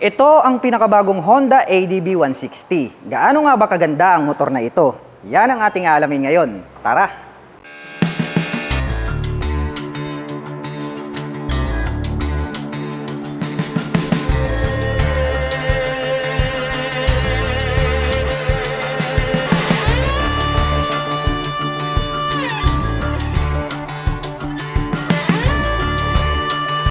Ito ang pinakabagong Honda ADB 160. Gaano nga ba kaganda ang motor na ito? Yan ang ating aalamin ngayon. Tara!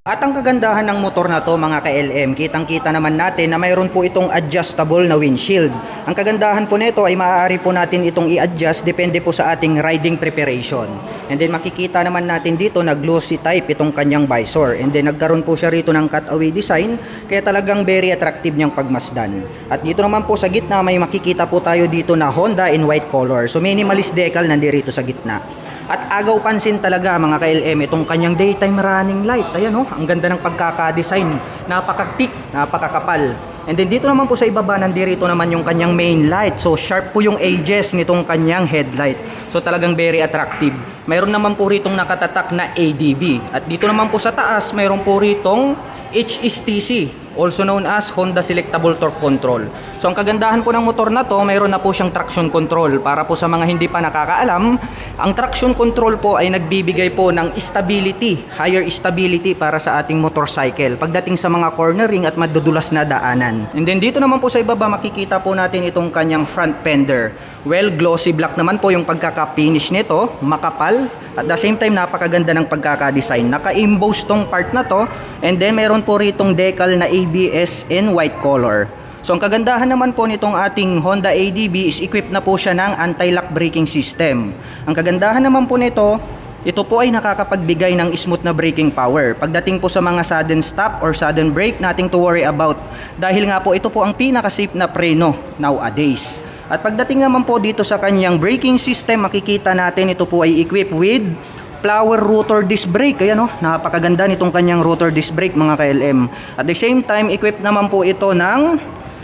At ang kagandahan ng motor na to mga ka-LM, kitang-kita naman natin na mayroon po itong adjustable na windshield. Ang kagandahan po nito ay maaari po natin itong i-adjust depende po sa ating riding preparation. And then makikita naman natin dito na glossy type itong kanyang visor. And then nagkaroon po siya rito ng cutaway design kaya talagang very attractive niyang pagmasdan. At dito naman po sa gitna may makikita po tayo dito na Honda in white color. So minimalist decal nandirito sa gitna. At agaw pansin talaga mga ka-LM itong kanyang daytime running light. Ayan oh, ang ganda ng pagkaka-design. Napaka-thick, napakakapal. And then dito naman po sa ibaba nandirito naman yung kanyang main light. So sharp po yung edges nitong kanyang headlight. So talagang very attractive. Mayroon naman po ritong nakatatak na ADB. At dito naman po sa taas mayroon po ritong HSTC, also known as Honda Selectable Torque Control. So ang kagandahan po ng motor na to, mayroon na po siyang traction control. Para po sa mga hindi pa nakakaalam, ang traction control po ay nagbibigay po ng stability, higher stability para sa ating motorcycle pagdating sa mga cornering at madudulas na daanan. And then dito naman po sa ibaba makikita po natin itong kanyang front fender. Well, glossy black naman po yung pagkaka-finish nito, makapal. At the same time, napakaganda ng pagkaka-design. Naka-emboss tong part na to. And then, meron po ritong decal na ABS in white color. So, ang kagandahan naman po nitong ating Honda ADB is equipped na po siya ng anti-lock braking system. Ang kagandahan naman po nito, ito po ay nakakapagbigay ng smooth na braking power. Pagdating po sa mga sudden stop or sudden brake, nothing to worry about. Dahil nga po, ito po ang pinaka-safe na preno nowadays. At pagdating naman po dito sa kanyang braking system, makikita natin ito po ay equipped with power rotor disc brake. Ayan oh, napakaganda nitong kanyang rotor disc brake mga ka-LM. At the same time, equipped naman po ito ng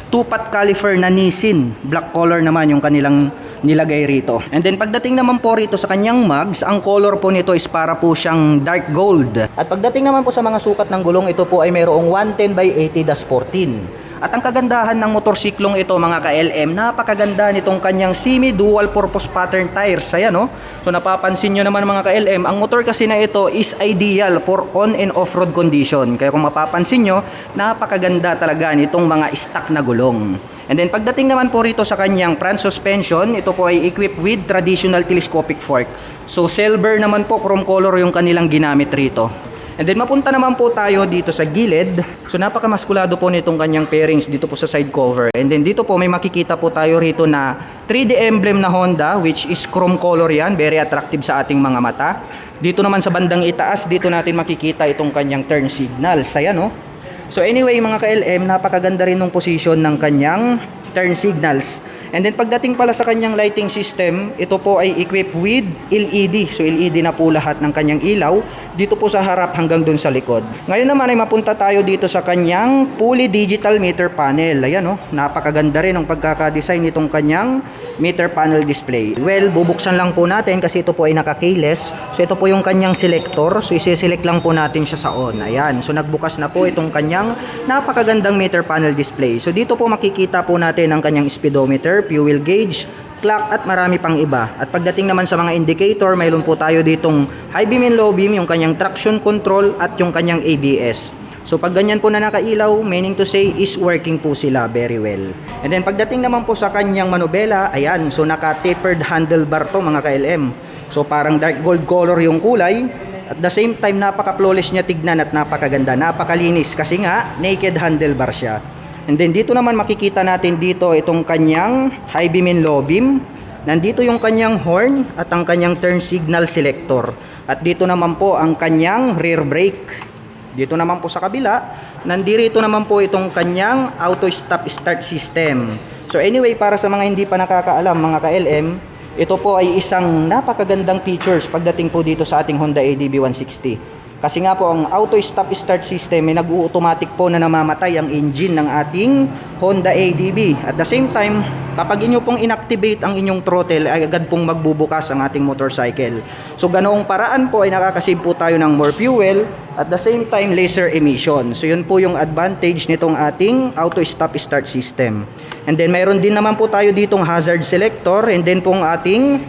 2-pot caliper na Nissin. Black color naman yung kanilang nilagay rito. And then pagdating naman po rito sa kanyang mags, ang color po nito is para po siyang dark gold. At pagdating naman po sa mga sukat ng gulong, ito po ay mayroong 110/80-14. At ang kagandahan ng motorsiklong ito mga ka-LM, napakaganda nitong kanyang semi-dual purpose pattern tires. Ayan no? So napapansin nyo naman mga ka-LM, ang motor kasi na ito is ideal for on and off-road condition. Kaya kung mapapansin nyo, napakaganda talaga nitong mga stock na gulong. And then pagdating naman po rito sa kanyang front suspension, ito po ay equipped with traditional telescopic fork. So silver naman po, chrome color yung kanilang ginamit rito. And then mapunta naman po tayo dito sa gilid. So napakamaskulado po nitong kanyang pairings dito po sa side cover. And then dito po may makikita po tayo rito na 3D emblem na Honda, which is chrome color yan. Very attractive sa ating mga mata. Dito naman sa bandang itaas, dito natin makikita itong kanyang turn signals. Ayan no? So anyway mga ka-LM, napakaganda rin ng position ng kanyang turn signals. And then pagdating pala sa kanyang lighting system, ito po ay equipped with LED. So LED na po lahat ng kanyang ilaw dito po sa harap hanggang dun sa likod. Ngayon naman ay mapunta tayo dito sa kanyang fully digital meter panel. Ayan oh, napakaganda rin ang pagkaka-design nitong kanyang meter panel display. Well, bubuksan lang po natin kasi ito po ay naka-keyless. So ito po yung kanyang selector. So isi-select lang po natin siya sa on. Ayan, so nagbukas na po itong kanyang napakagandang meter panel display. So dito po makikita po natin ang kanyang speedometer, fuel gauge, clock at marami pang iba. At pagdating naman sa mga indicator, mayroon po tayo ditong high beam and low beam, yung kanyang traction control at yung kanyang ABS. So pag ganyan po na nakailaw, meaning to say is working po sila very well. And then pagdating naman po sa kanyang manubela, ayan, so naka-tapered handlebar to mga ka-LM. So parang dark gold color yung kulay. At the same time, napaka-flawless niya tignan at napakaganda, napakalinis kasi nga naked handlebar siya. And then dito naman makikita natin dito itong kanyang high beam and low beam. Nandito yung kanyang horn at ang kanyang turn signal selector. At dito naman po ang kanyang rear brake. Dito naman po sa kabila, nandito naman po itong kanyang auto stop start system. So anyway, para sa mga hindi pa nakakaalam mga ka-LM, ito po ay isang napakagandang features pagdating po dito sa ating Honda ADB 160. Kasi nga po ang auto stop start system ay nag-automatic po na namamatay ang engine ng ating Honda ADB. At the same time, kapag inyo pong inactivate ang inyong throttle ay agad pong magbubukas ang ating motorcycle. So ganoong paraan po ay nakakasave po tayo ng more fuel at the same time lesser emission. So yun po yung advantage nitong ating auto stop start system. And then mayroon din naman po tayo ditong hazard selector and then pong ating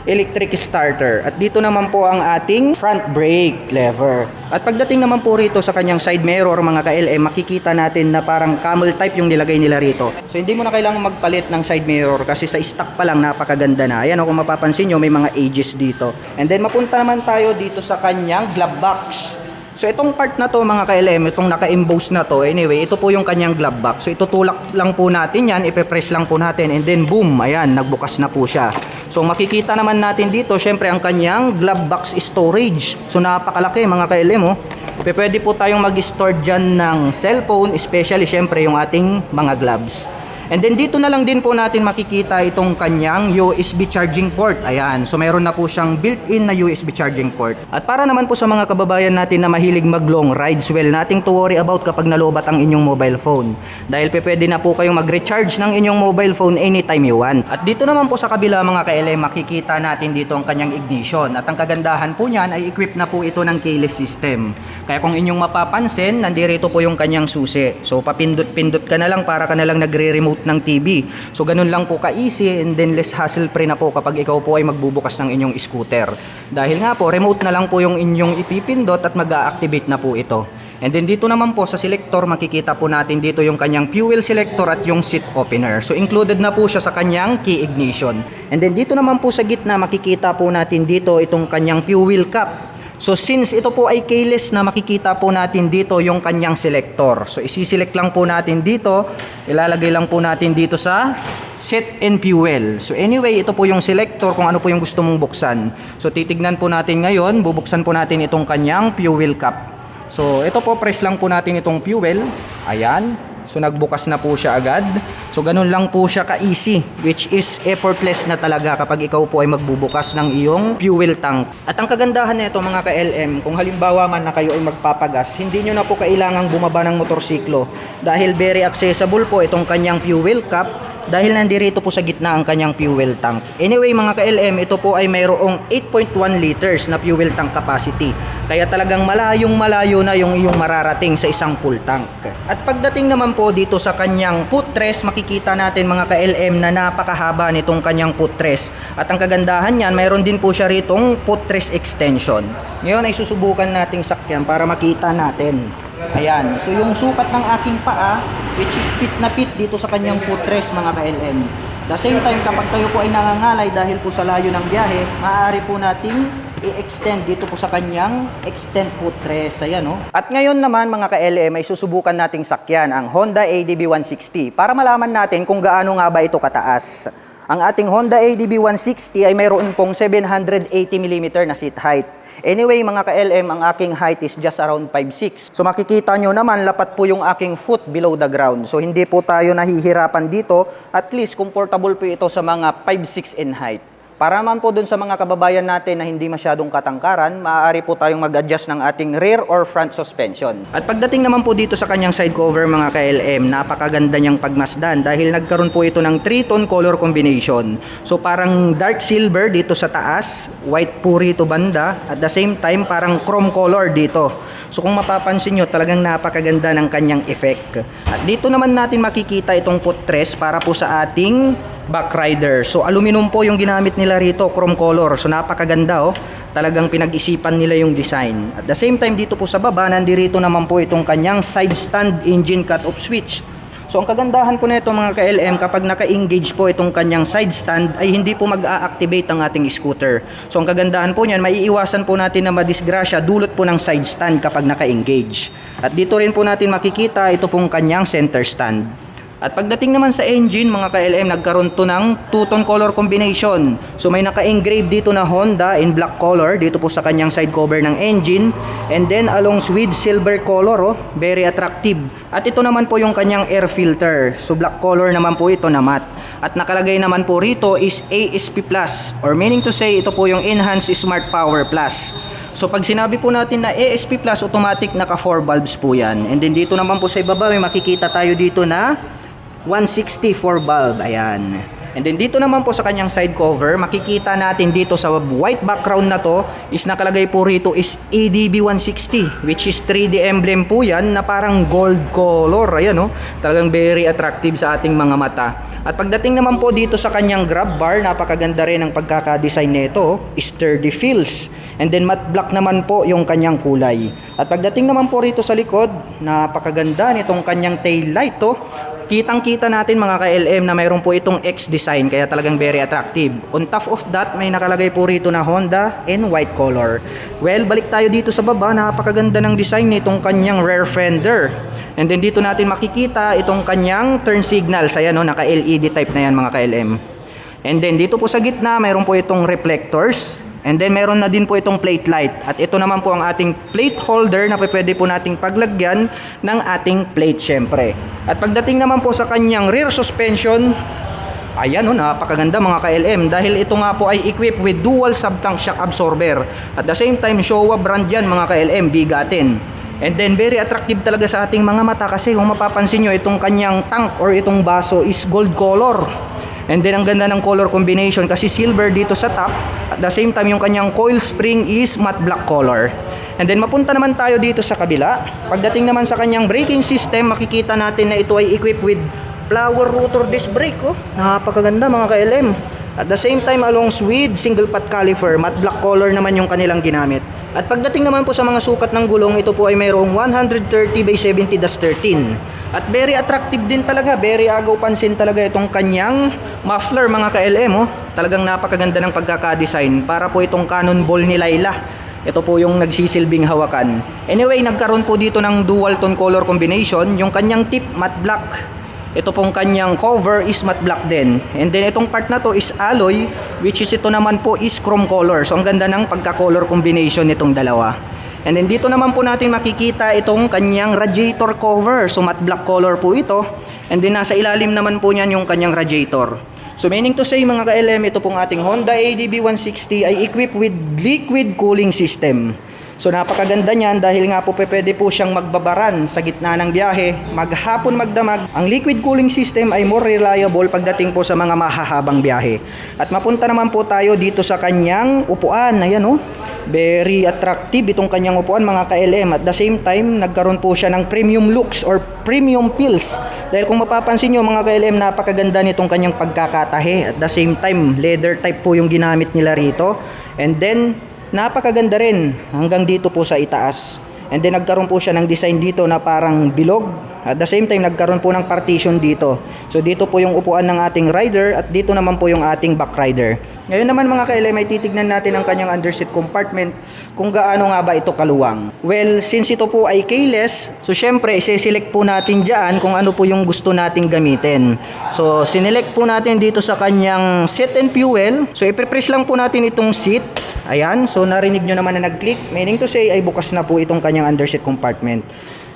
electric starter. At dito naman po ang ating front brake lever. At pagdating naman po rito sa kanyang side mirror mga ka-LM, makikita natin na parang camel type yung nilagay nila rito. So hindi mo na kailangan magpalit ng side mirror kasi sa stock pa lang napakaganda na. Ayan, kung mapapansin nyo may mga edges dito. And then mapunta naman tayo dito sa kanyang glove box. So itong part na to mga ka-LM, itong naka-emboss na to, anyway, ito po yung kanyang glove box. So itutulak lang po natin yan, ipe-press lang po natin and then boom, ayan, nagbukas na po siya. So makikita naman natin dito, syempre ang kanyang glove box storage. So napakalaki mga ka-LM, oh. Pwede po tayong mag-store dyan ng cellphone, especially syempre yung ating mga gloves. And then dito na lang din po natin makikita itong kanyang USB charging port. Ayan, so mayroon na po siyang built-in na USB charging port. At para naman po sa mga kababayan natin na mahilig mag-long rides, well, nothing to worry about kapag nalobat ang inyong mobile phone. Dahil pwede na po kayong mag-recharge ng inyong mobile phone anytime you want. At dito naman po sa kabila mga ka-LM, makikita natin dito ang kanyang ignition. At ang kagandahan po niyan ay equipped na po ito ng keyless system. Kaya kung inyong mapapansin, nandirito po yung kanyang susi. So papindot-pindot ka na lang para ka na lang nagre-remote ng TV. So ganun lang po ka-easy and then less hassle free na po kapag ikaw po ay magbubukas ng inyong scooter. Dahil nga po, remote na lang po yung inyong ipipindot at mag-a-activate na po ito. And then dito naman po sa selector, makikita po natin dito yung kanyang fuel selector at yung seat opener. So included na po siya sa kanyang key ignition. And then dito naman po sa gitna, makikita po natin dito itong kanyang fuel cap. So since ito po ay keyless na, makikita po natin dito yung kanyang selector. So isi-select lang po natin dito, ilalagay lang po natin dito sa set and fuel. So anyway, ito po yung selector kung ano po yung gusto mong buksan. So titignan po natin ngayon, bubuksan po natin itong kanyang fuel cap. So ito po, press lang po natin itong fuel. Ayan. So nagbukas na po siya agad. So ganun lang po siya ka-easy, which is effortless na talaga kapag ikaw po ay magbubukas ng iyong fuel tank. At ang kagandahan nito mga ka-LM, kung halimbawa man na kayo ay magpapagas, hindi nyo na po kailangang bumaba ng motorsiklo dahil very accessible po itong kanyang fuel cap. Dahil nandirito po sa gitna ang kanyang fuel tank. Anyway mga ka-LM, ito po ay mayroong 8.1 liters na fuel tank capacity. Kaya talagang malayo na yung iyong mararating sa isang full tank. At pagdating naman po dito sa kanyang footrest, makikita natin mga ka-LM na napakahaba nitong kanyang footrest. At ang kagandahan niyan, mayroon din po siya ritong footrest extension. Ngayon ay susubukan nating sakyan para makita natin. Ayan, so yung sukat ng aking paa, which is fit na fit dito sa kanyang footrest mga ka-LM. The same time, kapag kayo po ay nangangalay dahil po sa layo ng biyahe, maaari po nating i-extend dito po sa kanyang extend footrest. Ayan, oh. At ngayon naman mga ka-LM ay susubukan nating sakyan ang Honda ADB 160 para malaman natin kung gaano nga ba ito kataas. Ang ating Honda ADB 160 ay mayroon pong 780mm na seat height. Anyway mga ka-LM, ang aking height is just around 5'6". So makikita nyo naman, lapat po yung aking foot below the ground. So hindi po tayo nahihirapan dito. At least comfortable po ito sa mga 5'6" in height. Para naman po dun sa mga kababayan natin na hindi masyadong katangkaran, maaari po tayong mag-adjust ng ating rear or front suspension. At pagdating naman po dito sa kanyang side cover mga ka-LM, napakaganda niyang pagmasdan dahil nagkaroon po ito ng 3-tone color combination. So parang dark silver dito sa taas, white po rito banda, at the same time parang chrome color dito. So kung mapapansin nyo, talagang napakaganda ng kanyang effect. At dito naman natin makikita itong footrest para po sa ating backrider. So aluminum po yung ginamit nila rito, chrome color. So napakaganda, oh. Talagang pinag-isipan nila yung design. At the same time dito po sa baba, nandirito naman po itong kanyang side stand engine cut-off switch. So ang kagandahan po nito mga ka-LM, kapag naka-engage po itong kanyang side stand ay hindi po mag-a-activate ang ating scooter. So ang kagandahan po niyan, maiiwasan po natin na madisgrasya dulot po ng side stand kapag naka-engage. At dito rin po natin makikita ito pong kanyang center stand. At pagdating naman sa engine mga ka-LM, nagkaroon to ng two-tone color combination. So may naka-engrave dito na Honda in black color dito po sa kanyang side cover ng engine, and then along with silver color, very attractive. At ito naman po yung kanyang air filter. So black color naman po ito na matte. At nakalagay naman po rito is ASP Plus, or meaning to say ito po yung Enhanced Smart Power Plus. So pag sinabi po natin na ASP Plus, automatic naka 4 valves po yan. And then dito naman po sa ibaba may makikita tayo dito na 164 valve, ayan. And then dito naman po sa kanyang side cover, makikita natin dito sa white background na to is nakalagay po rito is ADB 160, which is 3D emblem po yan na parang gold color. Ayan, talagang very attractive sa ating mga mata. At pagdating naman po dito sa kanyang grab bar, napakaganda rin ang pagkaka-design nito, sturdy feels. And then matte black naman po yung kanyang kulay. At pagdating naman po rito sa likod, napakaganda nitong kanyang tail light, kitang-kita natin mga ka-LM na mayroon po itong X design, kaya talagang very attractive. On top of that, may nakalagay po rito na Honda in white color. Well, balik tayo dito sa baba, napakaganda ng design nitong kanyang rear fender. And then dito natin makikita itong kanyang turn signals, ayan, naka-LED type na yan mga ka-LM. And then dito po sa gitna, mayroon po itong reflectors. And then meron na din po itong plate light. At ito naman po ang ating plate holder na pwede po nating paglagyan ng ating plate syempre. At pagdating naman po sa kanyang rear suspension, ayan, napakaganda mga ka-LM, dahil ito nga po ay equipped with dual sub-tank shock absorber. At the same time, Showa brand yan mga ka-LM, bigatin. And then very attractive talaga sa ating mga mata kasi kung mapapansin nyo, itong kanyang tank or itong baso is gold color. And then ang ganda ng color combination kasi silver dito sa top. At the same time yung kanyang coil spring is matte black color. And then mapunta naman tayo dito sa kabila. Pagdating naman sa kanyang braking system, makikita natin na ito ay equipped with flower rotor disc brake. Napakaganda mga ka-LM. At the same time along with single pot caliper, matte black color naman yung kanilang ginamit. At pagdating naman po sa mga sukat ng gulong, ito po ay mayroong 130/70-13. At very attractive din talaga, very agaw pansin talaga itong kanyang muffler mga ka-LM. Talagang napakaganda ng pagkaka-design, para po itong cannonball ni Laila. Ito po yung nagsisilbing hawakan. Anyway, nagkaroon po dito ng dual tone color combination. Yung kanyang tip matte black, ito pong kanyang cover is matte black din. And then itong part na to is alloy, which is ito naman po is chrome color. So ang ganda ng pagka-color combination nitong dalawa. And then dito naman po natin makikita itong kanyang radiator cover. So matte black color po ito. And then nasa ilalim naman po niyan yung kanyang radiator. So meaning to say mga ka-LM, ito pong ating Honda ADB 160 ay equipped with liquid cooling system. So napakaganda niyan dahil nga po pwede po siyang magbabaran sa gitna ng biyahe, maghapon magdamag. Ang liquid cooling system ay more reliable pagdating po sa mga mahahabang biyahe. At mapunta naman po tayo dito sa kanyang upuan. Ayan, very attractive itong kanyang upuan mga ka-LM. At the same time, nagkaroon po siya ng premium looks or premium feels. Dahil kung mapapansin nyo mga ka-LM, napakaganda nitong kanyang pagkakatahe. At the same time, leather type po yung ginamit nila rito. And then napakaganda rin hanggang dito po sa itaas. And then nagkaroon po siya ng design dito na parang bilog. At the same time, nagkaroon po ng partition dito. So dito po yung upuan ng ating rider at dito naman po yung ating back rider. Ngayon naman mga ka-LM, ay titignan natin ang kanyang underseat compartment kung gaano nga ba ito kaluwang. Well, since ito po ay keyless, so syempre isi-select po natin dyan kung ano po yung gusto nating gamitin. So sinelect po natin dito sa kanyang seat and fuel. So ipipress lang po natin itong seat. Ayan, so narinig nyo naman na nag-click. Meaning to say ay bukas na po itong kanyang underseat compartment.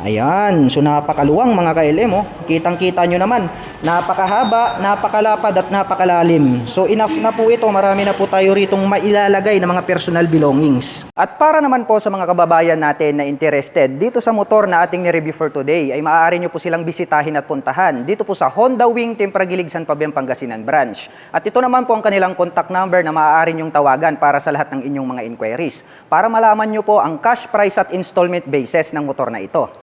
Ayan, so napakaluwang mga ka-LM, kitang-kita nyo naman, napakahaba, napakalapad at napakalalim. So enough na po ito, marami na po tayo ritong mailalagay na mga personal belongings. At para naman po sa mga kababayan natin na interested dito sa motor na ating ni-review for today, ay maaari nyo po silang bisitahin at puntahan dito po sa Honda Wing Timpragilig San Fabian Pangasinan branch. At ito naman po ang kanilang contact number na maaari nyong tawagan para sa lahat ng inyong mga inquiries, para malaman nyo po ang cash price at installment basis ng motor na ito.